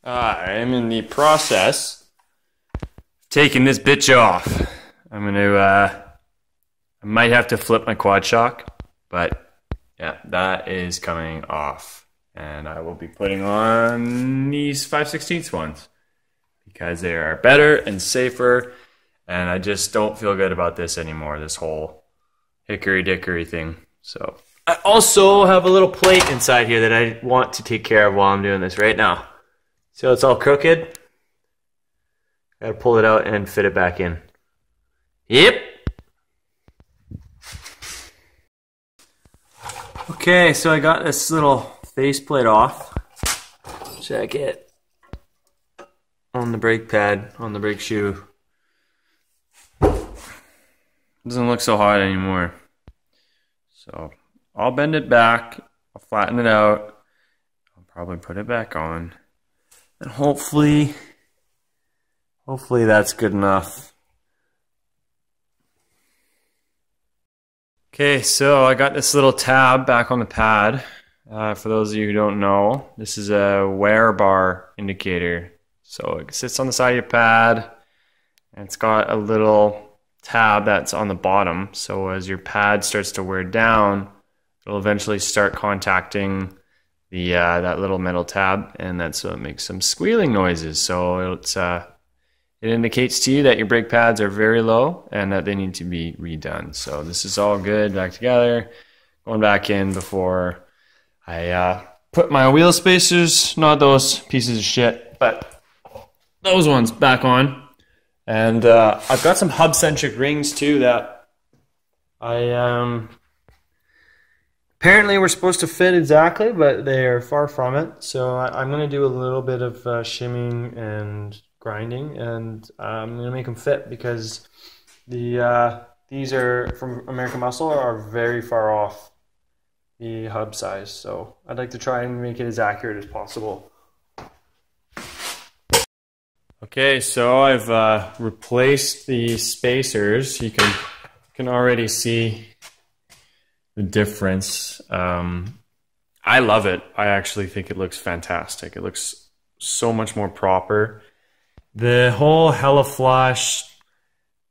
I'm in the process of taking this bitch off. I might have to flip my quad shock, but yeah, that is coming off. And I will be putting on these 5/16 ones because they are better and safer, and I just don't feel good about this anymore, this whole hickory dickory thing. So I also have a little plate inside here that I want to take care of while I'm doing this right now. So it's all crooked. Gotta pull it out and fit it back in. Yep. Okay, so I got this little faceplate off. Check it. On the brake pad, on the brake shoe. Doesn't look so hot anymore. So I'll bend it back, I'll flatten it out, I'll probably put it back on. And hopefully that's good enough. Okay, so I got this little tab back on the pad. For those of you who don't know, this is a wear bar indicator. So it sits on the side of your pad, and it's got a little tab that's on the bottom. So as your pad starts to wear down, it'll eventually start contacting the that little metal tab, and that's what makes some squealing noises. So it indicates to you that your brake pads are very low and that they need to be redone. So this is all good back together. Going back in before I put my wheel spacers, not those pieces of shit, but those ones back on. And I've got some hub-centric rings too that apparently we're supposed to fit exactly, but they are far from it. So I'm going to do a little bit of shimming and grinding, and I'm going to make them fit because these are from American Muscle are very far off the hub size. So I'd like to try and make it as accurate as possible. Okay, so I've replaced the spacers. You can already see the difference. I love it. I actually think it looks fantastic. It looks so much more proper. The whole hella flush,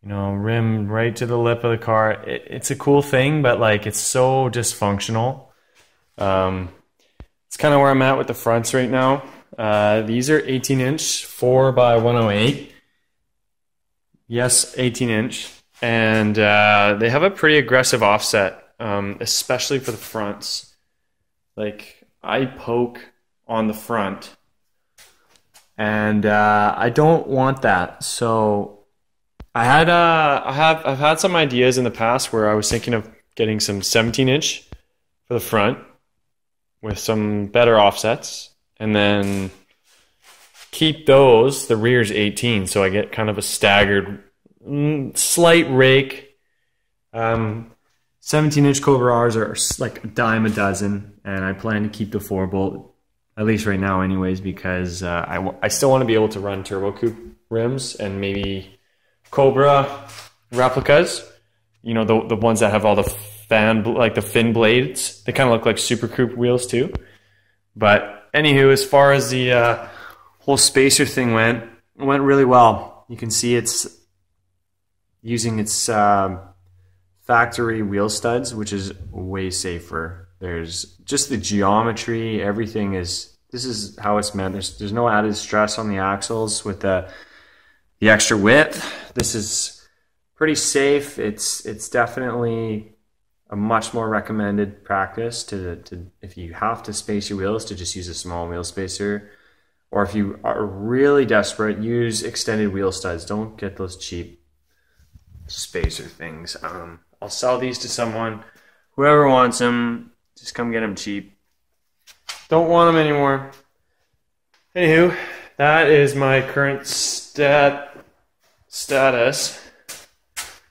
rim right to the lip of the car. It's a cool thing, but like it's so dysfunctional. It's kind of where I'm at with the fronts right now. These are 18-inch 4x108. Yes, 18-inch, and they have a pretty aggressive offset, especially for the fronts. Like I poke on the front, and I don't want that. So I've had some ideas in the past where I was thinking of getting some 17-inch for the front with some better offsets, and then keep those. The rear's 18, so I get kind of a staggered, slight rake. 17-inch Cobra R's are like a dime a dozen, and I plan to keep the 4-bolt, at least right now anyways, because I still want to be able to run Turbo Coupe rims and maybe Cobra replicas. The ones that have all the the fin blades. They kind of look like Super Coupe wheels too. But anywho, as far as the whole spacer thing went, it went really well. You can see it's using its factory wheel studs, which is way safer. There's just the geometry, everything is, this is how it's meant. There's no added stress on the axles with the extra width. This is pretty safe. It's definitely a much more recommended practice to if you have to space your wheels, to just use a small wheel spacer. Or if you are really desperate, use extended wheel studs. Don't get those cheap spacer things. I'll sell these to someone. Whoever wants them, just come get them cheap. Don't want them anymore. Anywho, that is my current status.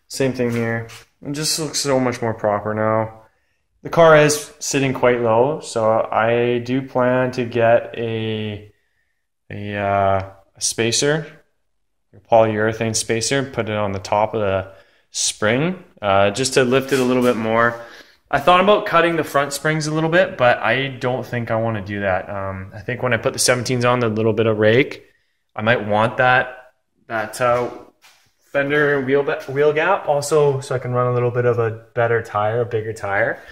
Same thing here. It just looks so much more proper now. The car is sitting quite low, so I do plan to get a spacer, a polyurethane spacer, put it on the top of the spring, just to lift it a little bit more. I thought about cutting the front springs a little bit, but I don't think I want to do that. I think when I put the 17s on, the little bit of rake, I might want that fender wheel gap also, so I can run a little bit of a better tire, a bigger tire.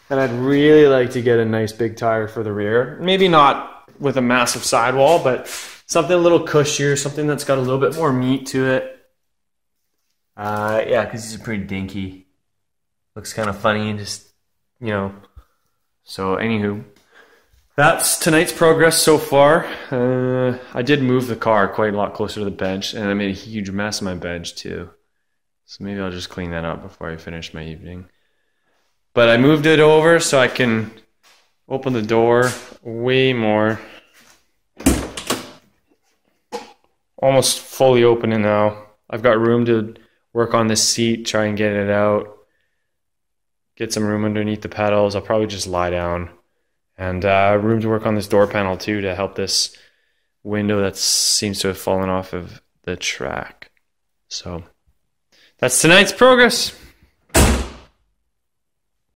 And I'd really like to get a nice big tire for the rear. Maybe not with a massive sidewall, but something a little cushier, something that's got a little bit more meat to it. Yeah, because these are pretty dinky. Looks kind of funny and just, you know. So anywho, that's tonight's progress so far. I did move the car quite a lot closer to the bench, and I made a huge mess of my bench too. So maybe I'll just clean that up before I finish my evening. But I moved it over so I can open the door way more. Almost fully open it now. I've got room to work on this seat, try and get it out. Get some room underneath the pedals. I'll probably just lie down. And room to work on this door panel too to help this window that seems to have fallen off of the track. So that's tonight's progress.